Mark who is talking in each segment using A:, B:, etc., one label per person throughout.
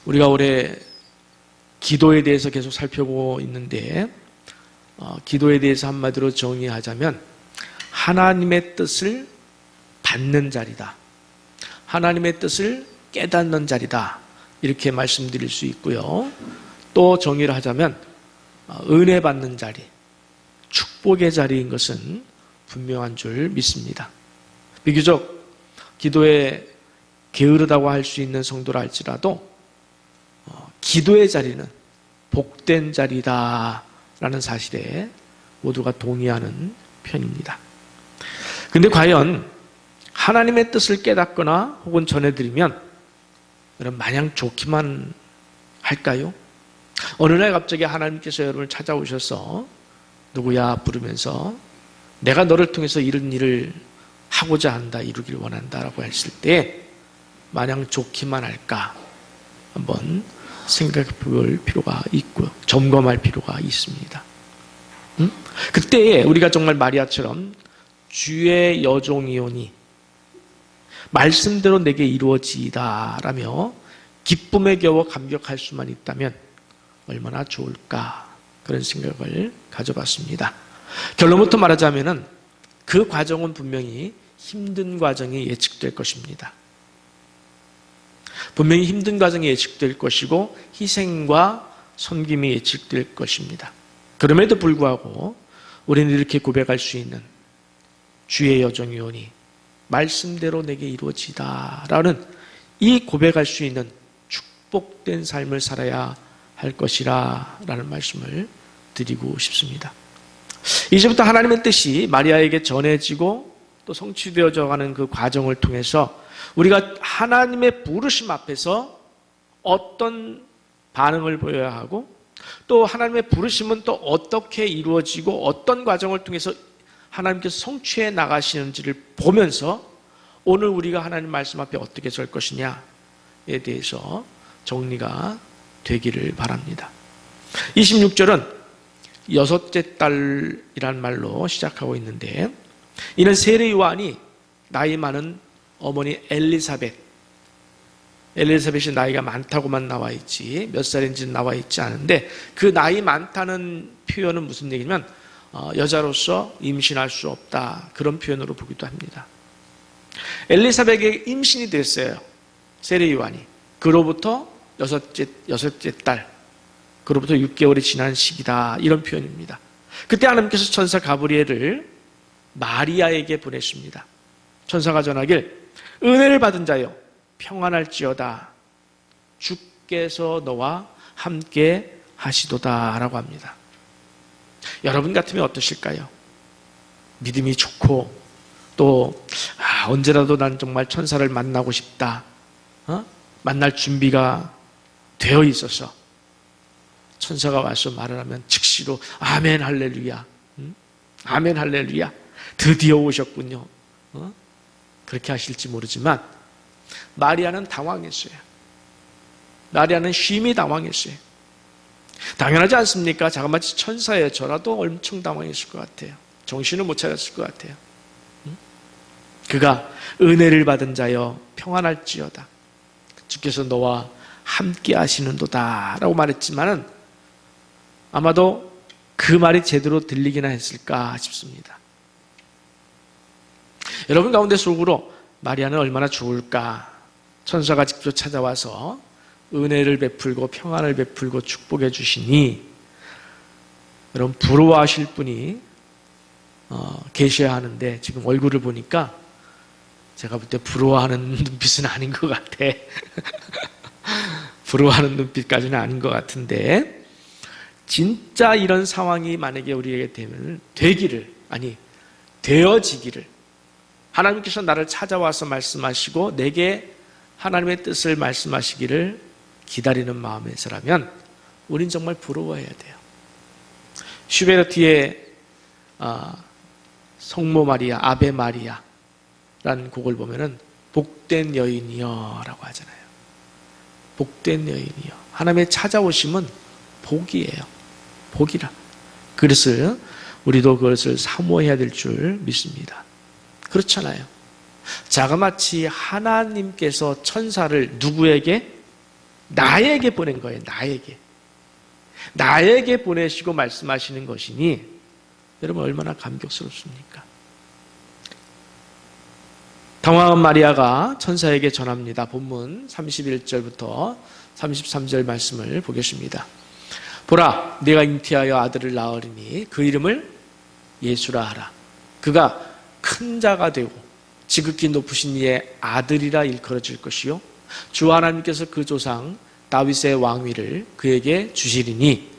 A: 우리가 올해 기도에 대해서 계속 살펴보고 있는데 기도에 대해서 한마디로 정의하자면 하나님의 뜻을 받는 자리다. 하나님의 뜻을 깨닫는 자리다. 이렇게 말씀드릴 수 있고요. 또 정의를 하자면 은혜 받는 자리, 축복의 자리인 것은 분명한 줄 믿습니다. 비교적 기도에 게으르다고 할 수 있는 성도라 할지라도 기도의 자리는 복된 자리다라는 사실에 모두가 동의하는 편입니다. 그런데 과연 하나님의 뜻을 깨닫거나 혹은 전해드리면 여러분 마냥 좋기만 할까요? 어느 날 갑자기 하나님께서 여러분을 찾아오셔서 누구야 부르면서 내가 너를 통해서 이런 일을 하고자 한다, 이루기를 원한다라고 했을 때 마냥 좋기만 할까 한번 생각해 볼 필요가 있고요. 점검할 필요가 있습니다. 그때 우리가 정말 마리아처럼 주의 여종이오니 말씀대로 내게 이루어지이다 라며 기쁨에 겨워 감격할 수만 있다면 얼마나 좋을까, 그런 생각을 가져봤습니다. 결론부터 말하자면 그 과정은 분명히 힘든 과정이 예측될 것입니다. 분명히 힘든 과정이 예측될 것이고 희생과 섬김이 예측될 것입니다. 그럼에도 불구하고 우리는 이렇게 고백할 수 있는 주의 여종이오니 말씀대로 내게 이루어지다 라는 이 고백할 수 있는 축복된 삶을 살아야 할 것이라 라는 말씀을 드리고 싶습니다. 이제부터 하나님의 뜻이 마리아에게 전해지고 또 성취되어져 가는 그 과정을 통해서 우리가 하나님의 부르심 앞에서 어떤 반응을 보여야 하고 또 하나님의 부르심은 또 어떻게 이루어지고 어떤 과정을 통해서 하나님께서 성취해 나가시는지를 보면서 오늘 우리가 하나님 말씀 앞에 어떻게 설 것이냐에 대해서 정리가 되기를 바랍니다. 26절은 여섯째 딸이란 말로 시작하고 있는데 이는 세례 요한이 나이 많은 어머니 엘리사벳이 나이가 많다고만 나와 있지 몇 살인지는 나와 있지 않은데 그 나이 많다는 표현은 무슨 얘기냐면 여자로서 임신할 수 없다, 그런 표현으로 보기도 합니다. 엘리사벳에게 임신이 됐어요. 세례 요한이. 그로부터 여섯째 딸, 그로부터 6개월이 지난 시기다, 이런 표현입니다. 그때 하나님께서 천사 가브리엘을 마리아에게 보내십니다. 천사가 전하길 은혜를 받은 자여 평안할지어다 주께서 너와 함께 하시도다 라고 합니다. 여러분 같으면 어떠실까요? 믿음이 좋고 또 언제라도 난 정말 천사를 만나고 싶다, 만날 준비가 되어 있어서 천사가 와서 말을 하면 즉시로 아멘 할렐루야, 아멘 할렐루야, 드디어 오셨군요, 그렇게 하실지 모르지만 마리아는 당황했어요. 마리아는 심히 당황했어요. 당연하지 않습니까? 자그마치 천사예요. 저라도 엄청 당황했을 것 같아요. 정신을 못 차렸을 것 같아요. 그가 은혜를 받은 자여 평안할지어다 주께서 너와 함께 하시는도다 라고 말했지만은 아마도 그 말이 제대로 들리기나 했을까 싶습니다. 여러분 가운데 속으로 마리아는 얼마나 좋을까? 천사가 직접 찾아와서 은혜를 베풀고 평안을 베풀고 축복해 주시니 여러분 부러워하실 분이 계셔야 하는데 지금 얼굴을 보니까 제가 볼 때 부러워하는 눈빛은 아닌 것 같아. 부러워하는 눈빛까지는 아닌 것 같은데 진짜 이런 상황이 만약에 우리에게 되어지기를 하나님께서 나를 찾아와서 말씀하시고 내게 하나님의 뜻을 말씀하시기를 기다리는 마음에서라면 우린 정말 부러워해야 돼요. 슈베르트의 성모 마리아, 아베 마리아 라는 곡을 보면은 복된 여인이여 라고 하잖아요. 복된 여인이여. 하나님의 찾아오심은 복이에요. 복이라. 그래서 우리도 그것을 사모해야 될 줄 믿습니다. 그렇잖아요. 자그마치 하나님께서 천사를 누구에게? 나에게 보낸 거예요. 나에게 보내시고 말씀하시는 것이니 여러분 얼마나 감격스럽습니까? 당황한 마리아가 천사에게 전합니다. 본문 31절부터 33절 말씀을 보겠습니다. 보라, 네가 잉태하여 아들을 낳으리니 그 이름을 예수라 하라. 그가 큰 자가 되고 지극히 높으신 이의 아들이라 일컬어질 것이요 주 하나님께서 그 조상 다윗의 왕위를 그에게 주시리니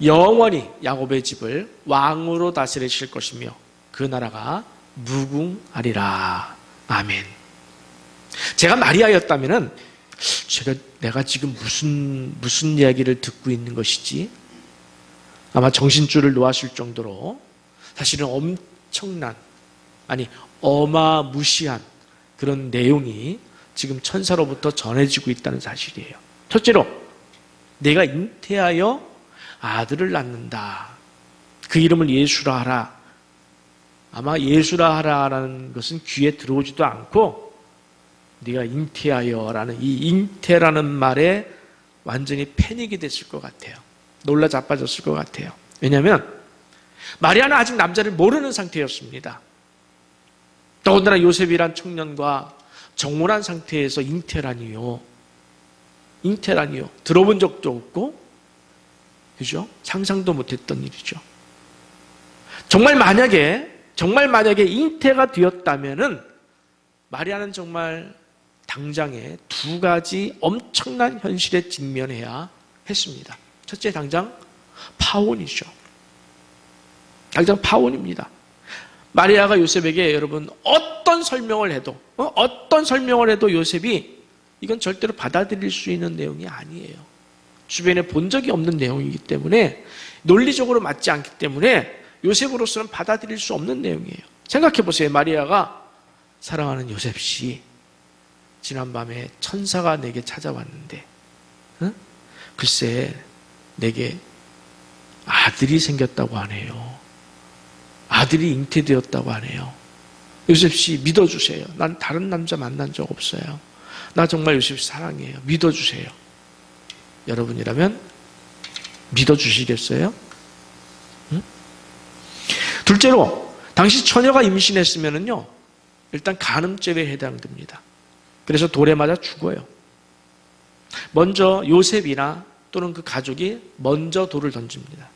A: 영원히 야곱의 집을 왕으로 다스리실 것이며 그 나라가 무궁하리라. 아멘. 제가 마리아였다면은 내가 지금 무슨 이야기를 듣고 있는 것이지? 아마 정신줄을 놓았을 정도로 사실은 엄청난, 어마무시한 그런 내용이 지금 천사로부터 전해지고 있다는 사실이에요. 첫째로, 내가 잉태하여 아들을 낳는다. 그 이름을 예수라 하라. 아마 예수라 하라라는 것은 귀에 들어오지도 않고 네가 잉태하여라는 이 잉태라는 말에 완전히 패닉이 됐을 것 같아요. 놀라 자빠졌을 것 같아요. 왜냐하면 마리아는 아직 남자를 모르는 상태였습니다. 더군다나 요셉이란 청년과 정혼한 상태에서 잉태라니요. 들어본 적도 없고, 그죠? 상상도 못했던 일이죠. 정말 만약에 잉태가 되었다면은 마리아는 정말 당장에 두 가지 엄청난 현실에 직면해야 했습니다. 첫째, 당장 파혼이죠. 당장 파혼입니다. 마리아가 요셉에게 여러분 어떤 설명을 해도 요셉이 이건 절대로 받아들일 수 있는 내용이 아니에요. 주변에 본 적이 없는 내용이기 때문에 논리적으로 맞지 않기 때문에 요셉으로서는 받아들일 수 없는 내용이에요. 생각해 보세요. 마리아가 사랑하는 요셉 씨, 지난밤에 천사가 내게 찾아왔는데 글쎄 내게 아들이 생겼다고 하네요. 아들이 잉태되었다고 하네요. 요셉 씨 믿어주세요. 난 다른 남자 만난 적 없어요. 나 정말 요셉 씨 사랑해요. 믿어주세요. 여러분이라면 믿어주시겠어요? 응? 둘째로, 당시 처녀가 임신했으면요 일단 간음죄에 해당됩니다. 그래서 돌에 맞아 죽어요. 먼저 요셉이나 또는 그 가족이 먼저 돌을 던집니다.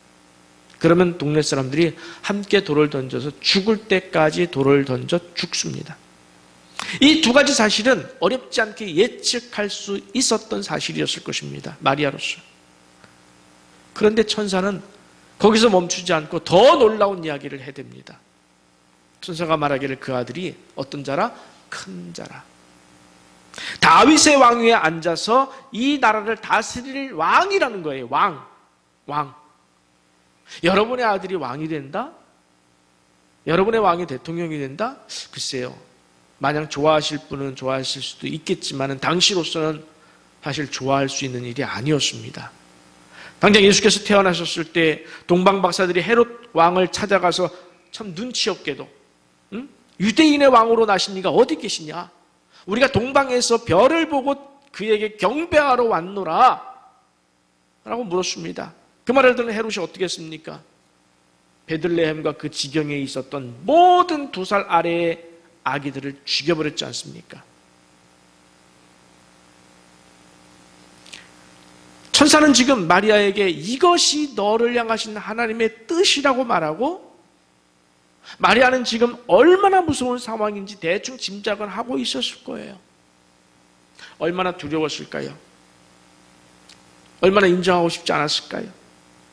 A: 그러면 동네 사람들이 함께 돌을 던져서 죽을 때까지 돌을 던져 죽습니다. 이 두 가지 사실은 어렵지 않게 예측할 수 있었던 사실이었을 것입니다. 마리아로서. 그런데 천사는 거기서 멈추지 않고 더 놀라운 이야기를 해댑니다. 천사가 말하기를 그 아들이 어떤 자라? 큰 자라. 다윗의 왕위에 앉아서 이 나라를 다스릴 왕이라는 거예요. 왕. 여러분의 아들이 왕이 된다? 여러분의 왕이 대통령이 된다? 글쎄요. 마냥 좋아하실 분은 좋아하실 수도 있겠지만 당시로서는 사실 좋아할 수 있는 일이 아니었습니다. 당장 예수께서 태어나셨을 때 동방 박사들이 헤롯 왕을 찾아가서 참 눈치 없게도 유대인의 왕으로 나신 이가 어디 계시냐? 우리가 동방에서 별을 보고 그에게 경배하러 왔노라 라고 물었습니다. 그 말을 듣는 헤롯이 어떻게 했습니까? 베들레헴과 그 지경에 있었던 모든 2살 아래의 아기들을 죽여버렸지 않습니까? 천사는 지금 마리아에게 이것이 너를 향하신 하나님의 뜻이라고 말하고, 마리아는 지금 얼마나 무서운 상황인지 대충 짐작을 하고 있었을 거예요. 얼마나 두려웠을까요? 얼마나 인정하고 싶지 않았을까요?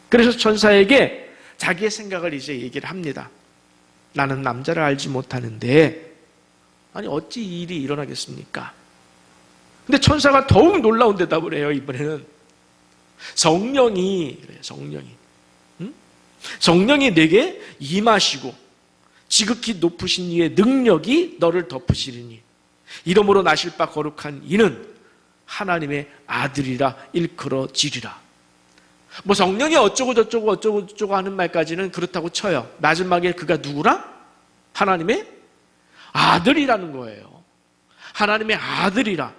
A: 그래서 천사에게 자기의 생각을 이제 얘기를 합니다. 나는 남자를 알지 못하는데 어찌 이 일이 일어나겠습니까? 근데 천사가 더욱 놀라운 대답을 해요. 이번에는 성령이 내게 임하시고 지극히 높으신 이의 능력이 너를 덮으시리니 이름으로 나실 바 거룩한 이는 하나님의 아들이라 일컬어지리라. 뭐 성령이 어쩌고 저쩌고 하는 말까지는 그렇다고 쳐요. 마지막에 그가 누구라? 하나님의 아들이라는 거예요. 하나님의 아들이라.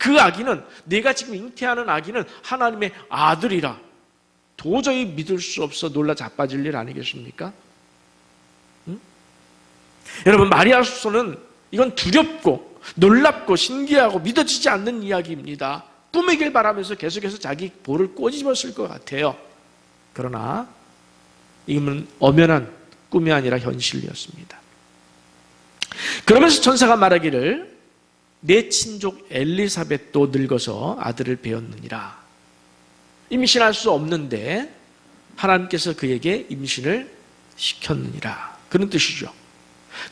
A: 그 아기는, 내가 지금 잉태하는 아기는 하나님의 아들이라 도저히 믿을 수 없어 놀라 자빠질 일 아니겠습니까? 응? 여러분, 마리아로서는 이건 두렵고 놀랍고 신기하고 믿어지지 않는 이야기입니다. 꿈이길 바라면서 계속해서 자기 볼을 꼬집었을 것 같아요. 그러나 이건 엄연한 꿈이 아니라 현실이었습니다. 그러면서 천사가 말하기를 내 친족 엘리사벳도 늙어서 아들을 배었느니라. 임신할 수 없는데 하나님께서 그에게 임신을 시켰느니라. 그런 뜻이죠.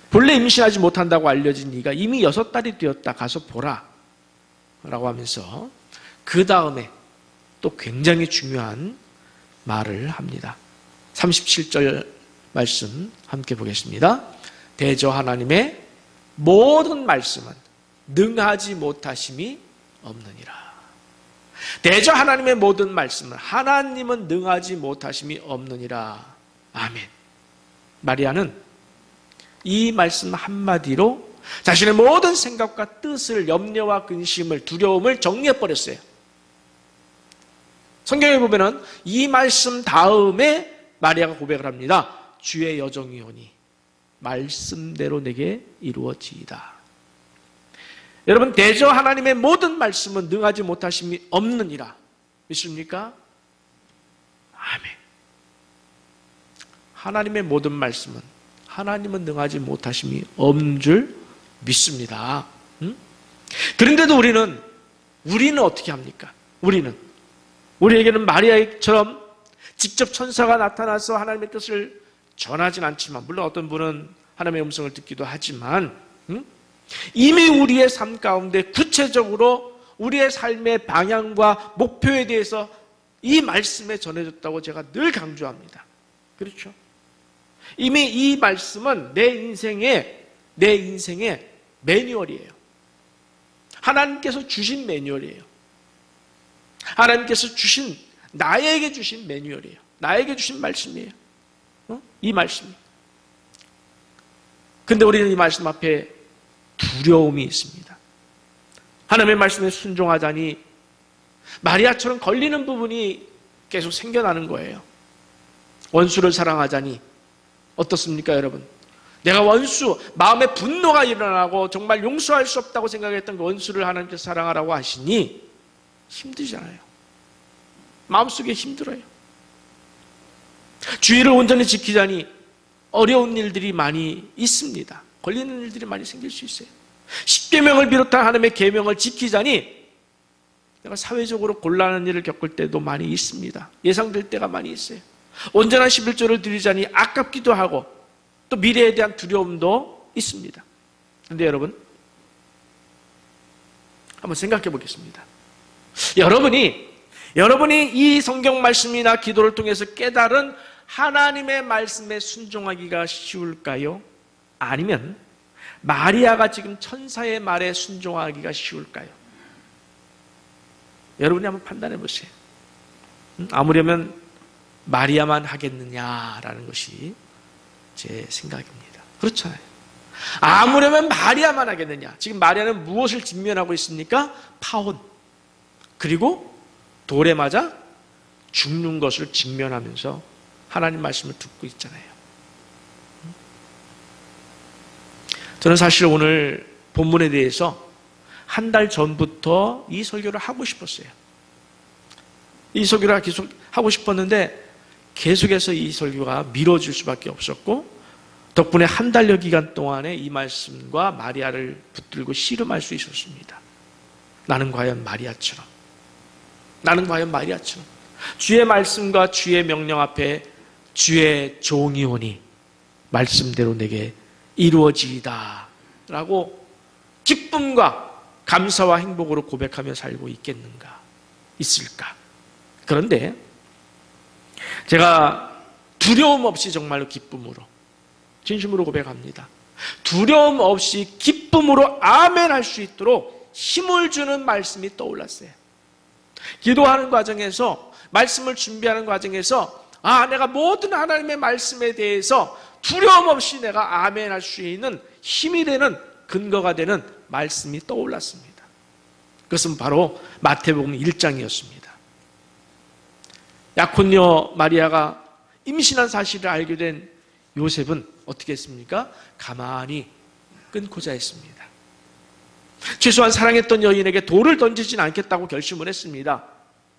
A: 본래 임신하지 못한다고 알려진 네가 이미 6달이 되었다. 가서 보라. 라고 하면서 그 다음에 또 굉장히 중요한 말을 합니다. 37절 말씀 함께 보겠습니다. 대저 하나님의 모든 말씀은 능하지 못하심이 없느니라. 대저 하나님의 모든 말씀은 하나님은 능하지 못하심이 없느니라. 아멘. 마리아는 이 말씀 한마디로 자신의 모든 생각과 뜻을, 염려와 근심을, 두려움을 정리해버렸어요. 성경에 보면은 이 말씀 다음에 마리아가 고백을 합니다. 주의 여정이오니 말씀대로 내게 이루어지이다. 여러분, 대저 하나님의 모든 말씀은 능하지 못하심이 없느니라. 믿습니까? 아멘. 하나님의 모든 말씀은 하나님은 능하지 못하심이 없는 줄 믿습니다. 그런데도 우리는 어떻게 합니까? 우리에게는 마리아처럼 직접 천사가 나타나서 하나님의 뜻을 전하진 않지만, 물론 어떤 분은 하나님의 음성을 듣기도 하지만, 이미 우리의 삶 가운데 구체적으로 우리의 삶의 방향과 목표에 대해서 이 말씀에 전해졌다고 제가 늘 강조합니다. 그렇죠? 이미 이 말씀은 내 인생의 매뉴얼이에요. 하나님께서 주신 매뉴얼이에요. 하나님께서 나에게 주신 매뉴얼이에요. 나에게 주신 말씀이에요. 이 말씀이. 근데 우리는 이 말씀 앞에 두려움이 있습니다. 하나님의 말씀에 순종하자니 마리아처럼 걸리는 부분이 계속 생겨나는 거예요. 원수를 사랑하자니 어떻습니까, 여러분? 내가 마음에 분노가 일어나고 정말 용서할 수 없다고 생각했던 그 원수를 하나님께서 사랑하라고 하시니 힘들잖아요. 마음속에 힘들어요. 주의를 온전히 지키자니 어려운 일들이 많이 있습니다. 걸리는 일들이 많이 생길 수 있어요. 십계명을 비롯한 하나님의 계명을 지키자니 내가 사회적으로 곤란한 일을 겪을 때도 많이 있습니다. 예상될 때가 많이 있어요. 온전한 11조를 드리자니 아깝기도 하고 또 미래에 대한 두려움도 있습니다. 그런데 한번 생각해 보겠습니다. 여러분이 이 성경 말씀이나 기도를 통해서 깨달은 하나님의 말씀에 순종하기가 쉬울까요? 아니면 마리아가 지금 천사의 말에 순종하기가 쉬울까요? 여러분이 한번 판단해 보세요. 아무려면 마리아만 하겠느냐라는 것이 제 생각입니다. 그렇잖아요. 아무려면 마리아만 하겠느냐. 지금 마리아는 무엇을 직면하고 있습니까? 파혼. 그리고 돌에 맞아 죽는 것을 직면하면서 하나님 말씀을 듣고 있잖아요. 저는 사실 오늘 본문에 대해서 한 달 전부터 이 설교를 하고 싶었어요. 이 설교를 계속 하고 싶었는데 계속해서 이 설교가 미뤄질 수밖에 없었고, 덕분에 한 달여 기간 동안에 이 말씀과 마리아를 붙들고 씨름할 수 있었습니다. 나는 과연 마리아처럼 주의 말씀과 주의 명령 앞에 주의 종이 오니 말씀대로 내게 이루어지이다 라고 기쁨과 감사와 행복으로 고백하며 살고 있을까? 그런데 제가 두려움 없이 정말로 기쁨으로, 진심으로 고백합니다. 두려움 없이 기쁨으로 아멘 할 수 있도록 힘을 주는 말씀이 떠올랐어요. 기도하는 과정에서, 말씀을 준비하는 과정에서 내가 모든 하나님의 말씀에 대해서 두려움 없이 내가 아멘 할 수 있는 힘이 되는, 근거가 되는 말씀이 떠올랐습니다. 그것은 바로 마태복음 1장이었습니다. 약혼녀 마리아가 임신한 사실을 알게 된 요셉은 어떻게 했습니까? 가만히 끊고자 했습니다. 최소한 사랑했던 여인에게 돌을 던지진 않겠다고 결심을 했습니다.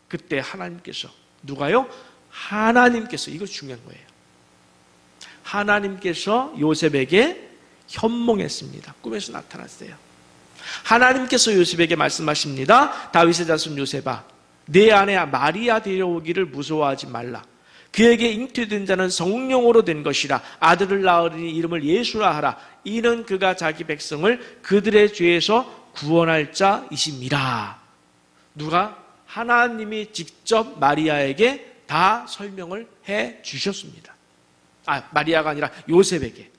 A: 그때 하나님께서, 누가요? 하나님께서, 이거 중요한 거예요. 하나님께서 요셉에게 현몽했습니다. 꿈에서 나타났어요. 하나님께서 요셉에게 말씀하십니다. 다윗의 자손 요셉아, 내 아내 마리아 데려오기를 무서워하지 말라. 그에게 잉태된 자는 성령으로 된 것이라. 아들을 낳으리니 이름을 예수라 하라. 이는 그가 자기 백성을 그들의 죄에서 구원할 자이심이라. 누가? 하나님이 직접 마리아에게 다 설명을 해 주셨습니다. 마리아가 아니라 요셉에게.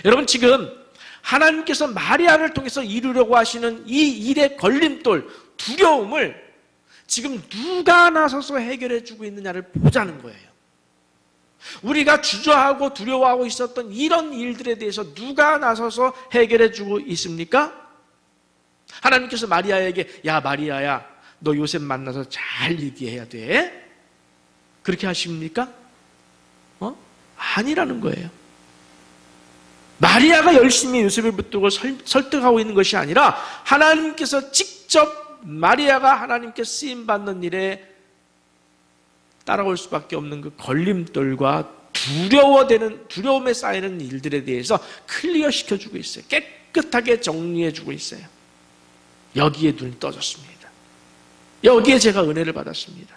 A: 여러분, 지금 하나님께서 마리아를 통해서 이루려고 하시는 이 일의 걸림돌, 두려움을 지금 누가 나서서 해결해 주고 있느냐를 보자는 거예요. 우리가 주저하고 두려워하고 있었던 이런 일들에 대해서 누가 나서서 해결해 주고 있습니까? 하나님께서 마리아에게, 야 마리아야, 너 요셉 만나서 잘 얘기해야 돼. 그렇게 하십니까? 아니라는 거예요. 마리아가 열심히 요셉을 붙들고 설득하고 있는 것이 아니라 하나님께서 직접 마리아가 하나님께 쓰임받는 일에 따라올 수밖에 없는 그 걸림돌과 두려움에 쌓이는 일들에 대해서 클리어 시켜주고 있어요. 깨끗하게 정리해주고 있어요. 여기에 눈이 떠졌습니다. 여기에 제가 은혜를 받았습니다.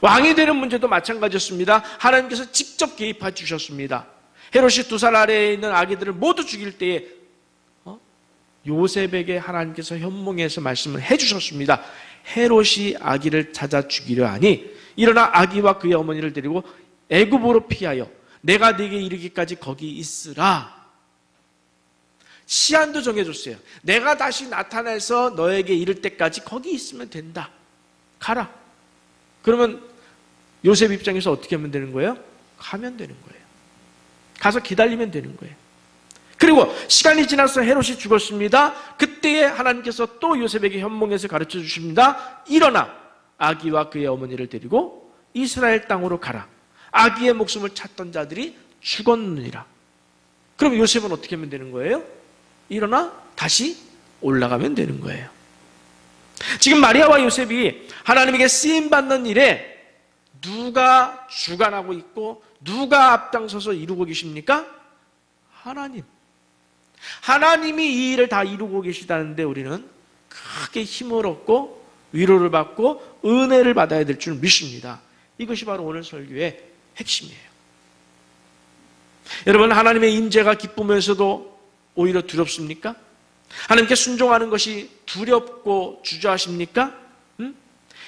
A: 왕이 되는 문제도 마찬가지였습니다. 하나님께서 직접 개입해 주셨습니다. 헤롯이 2살 아래에 있는 아기들을 모두 죽일 때에 요셉에게 하나님께서 현몽에서 말씀을 해주셨습니다. 헤롯이 아기를 찾아 죽이려 하니 일어나 아기와 그의 어머니를 데리고 애굽으로 피하여 내가 네게 이르기까지 거기 있으라. 시한도 정해줬어요. 내가 다시 나타나서 너에게 이를 때까지 거기 있으면 된다. 가라. 그러면 요셉 입장에서 어떻게 하면 되는 거예요? 가면 되는 거예요. 가서 기다리면 되는 거예요. 그리고 시간이 지나서 헤롯이 죽었습니다. 그때에 하나님께서 또 요셉에게 현몽에서 가르쳐 주십니다. 일어나 아기와 그의 어머니를 데리고 이스라엘 땅으로 가라. 아기의 목숨을 찾던 자들이 죽었느니라. 그럼 요셉은 어떻게 하면 되는 거예요? 일어나 다시 올라가면 되는 거예요. 지금 마리아와 요셉이 하나님에게 쓰임받는 일에 누가 주관하고 있고 누가 앞장서서 이루고 계십니까? 하나님. 하나님이 이 일을 다 이루고 계시다는데 우리는 크게 힘을 얻고 위로를 받고 은혜를 받아야 될 줄 믿습니다. 이것이 바로 오늘 설교의 핵심이에요. 여러분, 하나님의 임재가 기쁘면서도 오히려 두렵습니까? 하나님께 순종하는 것이 두렵고 주저하십니까?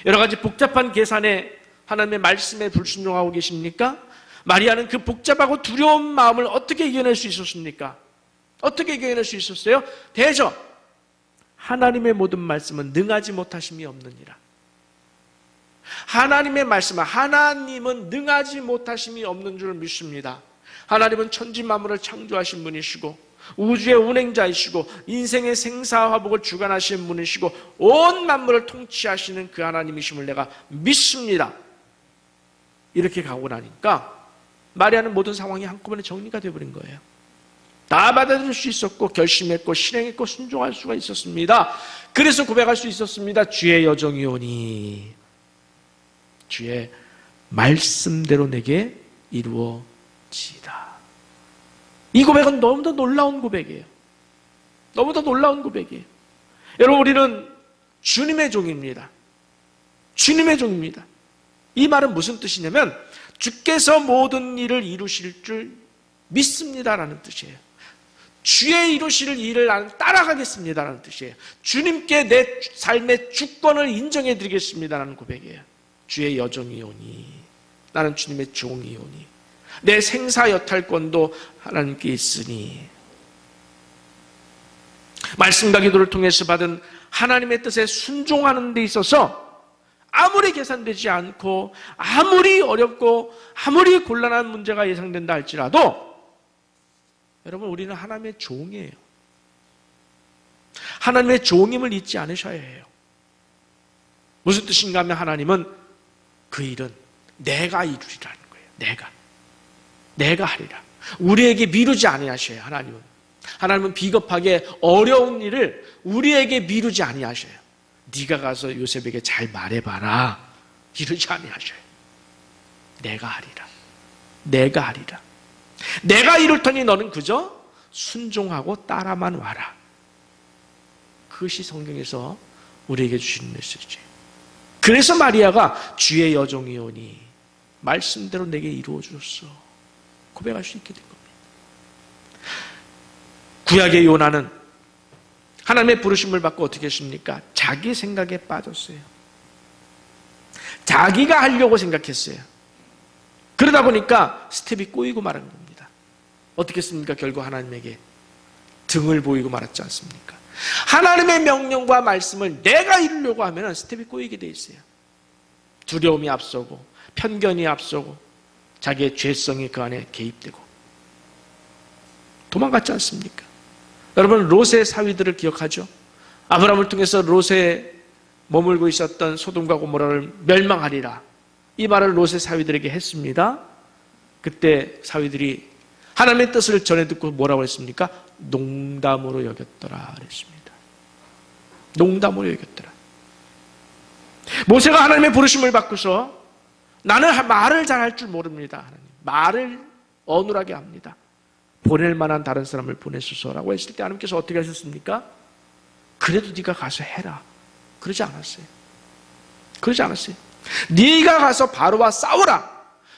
A: 여러 가지 복잡한 계산에 하나님의 말씀에 불순종하고 계십니까? 마리아는 그 복잡하고 두려운 마음을 어떻게 이겨낼 수 있었습니까? 어떻게 이겨낼 수 있었어요? 대저 하나님의 모든 말씀은 능하지 못하심이 없느니라. 하나님의 말씀은, 하나님은 능하지 못하심이 없는 줄 믿습니다. 하나님은 천지 만물을 창조하신 분이시고 우주의 운행자이시고 인생의 생사화복을 주관하시는 분이시고 온 만물을 통치하시는 그 하나님이심을 내가 믿습니다. 이렇게 가고 나니까 마리아는 모든 상황이 한꺼번에 정리가 되어버린 거예요. 다 받아들일 수 있었고 결심했고 실행했고 순종할 수가 있었습니다. 그래서 고백할 수 있었습니다. 주의 여정이오니 주의 말씀대로 내게 이루어지이다. 이 고백은 너무도 놀라운 고백이에요. 너무도 놀라운 고백이에요. 여러분, 우리는 주님의 종입니다. 주님의 종입니다. 이 말은 무슨 뜻이냐면 주께서 모든 일을 이루실 줄 믿습니다라는 뜻이에요. 주의 이루실 일을 나는 따라가겠습니다라는 뜻이에요. 주님께 내 삶의 주권을 인정해 드리겠습니다라는 고백이에요. 주의 여정이오니, 나는 주님의 종이오니, 내 생사 여탈권도 하나님께 있으니. 말씀과 기도를 통해서 받은 하나님의 뜻에 순종하는 데 있어서 아무리 계산되지 않고 아무리 어렵고 아무리 곤란한 문제가 예상된다 할지라도 여러분, 우리는 하나님의 종이에요. 하나님의 종임을 잊지 않으셔야 해요. 무슨 뜻인가 하면 하나님은 그 일은 내가 이루리라는 거예요. 내가 하리라. 우리에게 미루지 아니하셔요. 하나님은 비겁하게 어려운 일을 우리에게 미루지 아니하셔요. 네가 가서 요셉에게 잘 말해봐라. 이러지 아니하셔요. 내가 하리라. 내가 이룰 터니 너는 그저 순종하고 따라만 와라. 그것이 성경에서 우리에게 주시는 메시지예요. 그래서 마리아가 주의 여종이오니 말씀대로 내게 이루어 주었어 고백할 수 있게 된 겁니다. 구약의 요나는 하나님의 부르심을 받고 어떻게 했습니까? 자기 생각에 빠졌어요. 자기가 하려고 생각했어요. 그러다 보니까 스텝이 꼬이고 말한 겁니다. 어떻게 했습니까? 결국 하나님에게 등을 보이고 말았지 않습니까? 하나님의 명령과 말씀을 내가 이루려고 하면 스텝이 꼬이게 돼 있어요. 두려움이 앞서고 편견이 앞서고 자기의 죄성이 그 안에 개입되고 도망갔지 않습니까? 여러분 롯의 사위들을 기억하죠? 아브라함을 통해서 롯에 머물고 있었던 소돔과 고모라를 멸망하리라 이 말을 롯의 사위들에게 했습니다. 그때 사위들이 하나님의 뜻을 전해 듣고 뭐라고 했습니까? 농담으로 여겼더라 그랬습니다. 농담으로 여겼더라. 모세가 하나님의 부르심을 받고서 나는 말을 잘할 줄 모릅니다. 하나님. 말을 어눌하게 합니다. 보낼 만한 다른 사람을 보내소서라고 했을 때 하나님께서 어떻게 하셨습니까? 그래도 네가 가서 해라. 그러지 않았어요. 네가 가서 바로와 싸워라.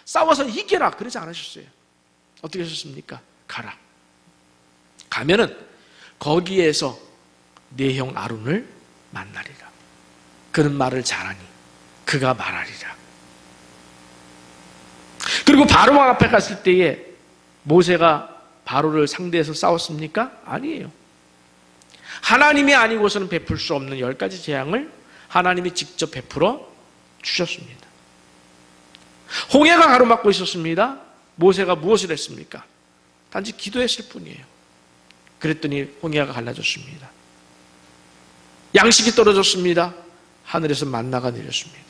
A: 싸워서 이겨라. 그러지 않으셨어요. 어떻게 하셨습니까? 가라. 가면은 거기에서 네 형 아론을 만나리라. 그는 말을 잘하니 그가 말하리라. 그리고 바로왕 앞에 갔을 때에 모세가 바로를 상대해서 싸웠습니까? 아니에요. 하나님이 아니고서는 베풀 수 없는 10가지 재앙을 하나님이 직접 베풀어 주셨습니다. 홍해가 가로막고 있었습니다. 모세가 무엇을 했습니까? 단지 기도했을 뿐이에요. 그랬더니 홍해가 갈라졌습니다. 양식이 떨어졌습니다. 하늘에서 만나가 내렸습니다.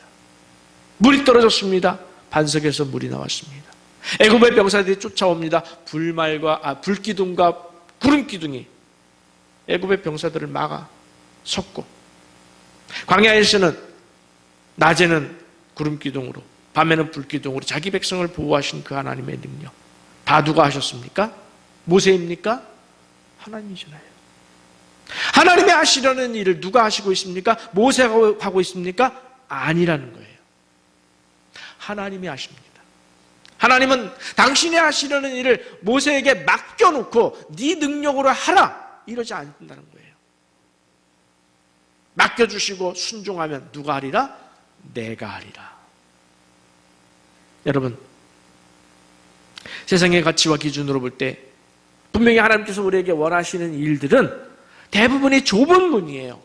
A: 물이 떨어졌습니다. 반석에서 물이 나왔습니다. 애굽의 병사들이 쫓아옵니다. 불기둥과 구름기둥이 애굽의 병사들을 막아 섰고 광야에서는 낮에는 구름기둥으로 밤에는 불기둥으로 자기 백성을 보호하신 그 하나님의 능력 다 누가 하셨습니까? 모세입니까? 하나님이잖아요. 하나님이 하시려는 일을 누가 하시고 있습니까? 모세가 하고 있습니까? 아니라는 거예요. 하나님이 하십니다. 하나님은 당신이 하시려는 일을 모세에게 맡겨놓고 네 능력으로 하라 이러지 않는다는 거예요. 맡겨주시고 순종하면 누가 하리라? 내가 하리라. 여러분 세상의 가치와 기준으로 볼 때 분명히 하나님께서 우리에게 원하시는 일들은 대부분이 좁은 문이에요.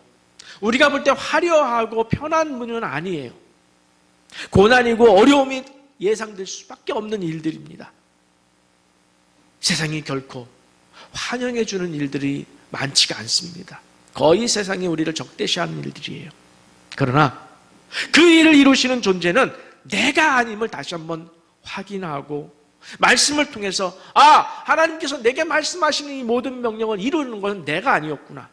A: 우리가 볼 때 화려하고 편한 문은 아니에요. 고난이고 어려움이 예상될 수밖에 없는 일들입니다. 세상이 결코 환영해 주는 일들이 많지가 않습니다. 거의 세상이 우리를 적대시하는 일들이에요. 그러나 그 일을 이루시는 존재는 내가 아님을 다시 한번 확인하고 말씀을 통해서 하나님께서 내게 말씀하시는 이 모든 명령을 이루는 것은 내가 아니었구나.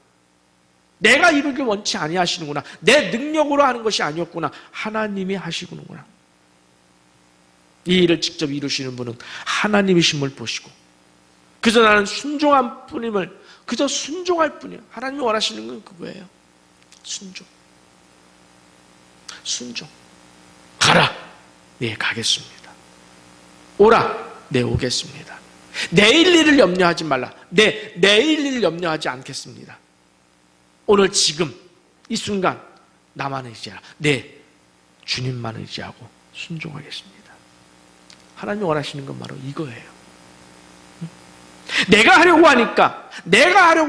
A: 내가 이루길 원치 아니하시는구나. 내 능력으로 하는 것이 아니었구나. 하나님이 하시구나. 이 일을 직접 이루시는 분은 하나님이심을 보시고 그저 나는 순종한 뿐임을 그저 순종할 뿐이에요. 하나님이 원하시는 건 그거예요. 순종. 가라. 네, 가겠습니다. 오라. 네, 오겠습니다. 내일 일을 염려하지 말라. 네, 내일 일을 염려하지 않겠습니다. 오늘 지금 이 순간 나만 의지하라. 네, 주님만 의지하고 순종하겠습니다. 하나님이 원하시는 건 바로 이거예요. 내가 하려고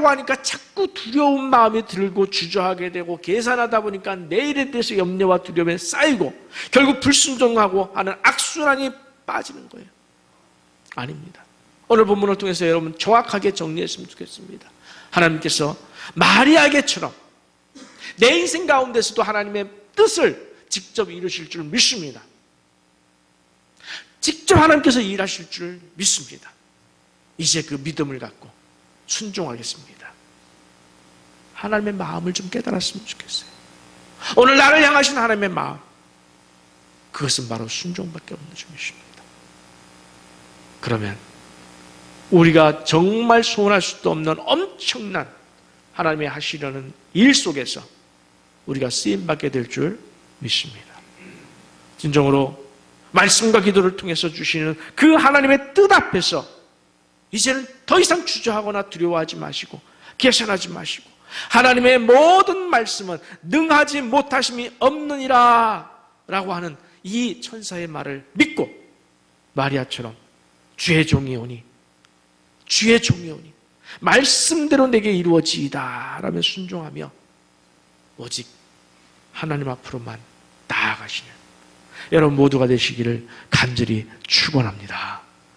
A: 하니까 자꾸 두려운 마음이 들고 주저하게 되고 계산하다 보니까 내일에 대해서 염려와 두려움에 쌓이고 결국 불순종하고 하는 악순환이 빠지는 거예요. 아닙니다. 오늘 본문을 통해서 여러분 정확하게 정리했으면 좋겠습니다. 하나님께서 마리아에게처럼 내 인생 가운데서도 하나님의 뜻을 직접 이루실 줄 믿습니다. 직접 하나님께서 일하실 줄 믿습니다. 이제 그 믿음을 갖고 순종하겠습니다. 하나님의 마음을 좀 깨달았으면 좋겠어요. 오늘 나를 향하신 하나님의 마음, 그것은 바로 순종밖에 없는 줄 믿습니다. 그러면 우리가 정말 소원할 수도 없는 엄청난 하나님의 하시려는 일 속에서 우리가 쓰임받게 될 줄 믿습니다. 진정으로 말씀과 기도를 통해서 주시는 그 하나님의 뜻 앞에서 이제는 더 이상 주저하거나 두려워하지 마시고 계산하지 마시고 하나님의 모든 말씀은 능하지 못하심이 없느니라 라고 하는 이 천사의 말을 믿고 마리아처럼 주의 종이 오니 말씀대로 내게 이루어지이다 라며 순종하며 오직 하나님 앞으로만 나아가시는 여러분 모두가 되시기를 간절히 축원합니다.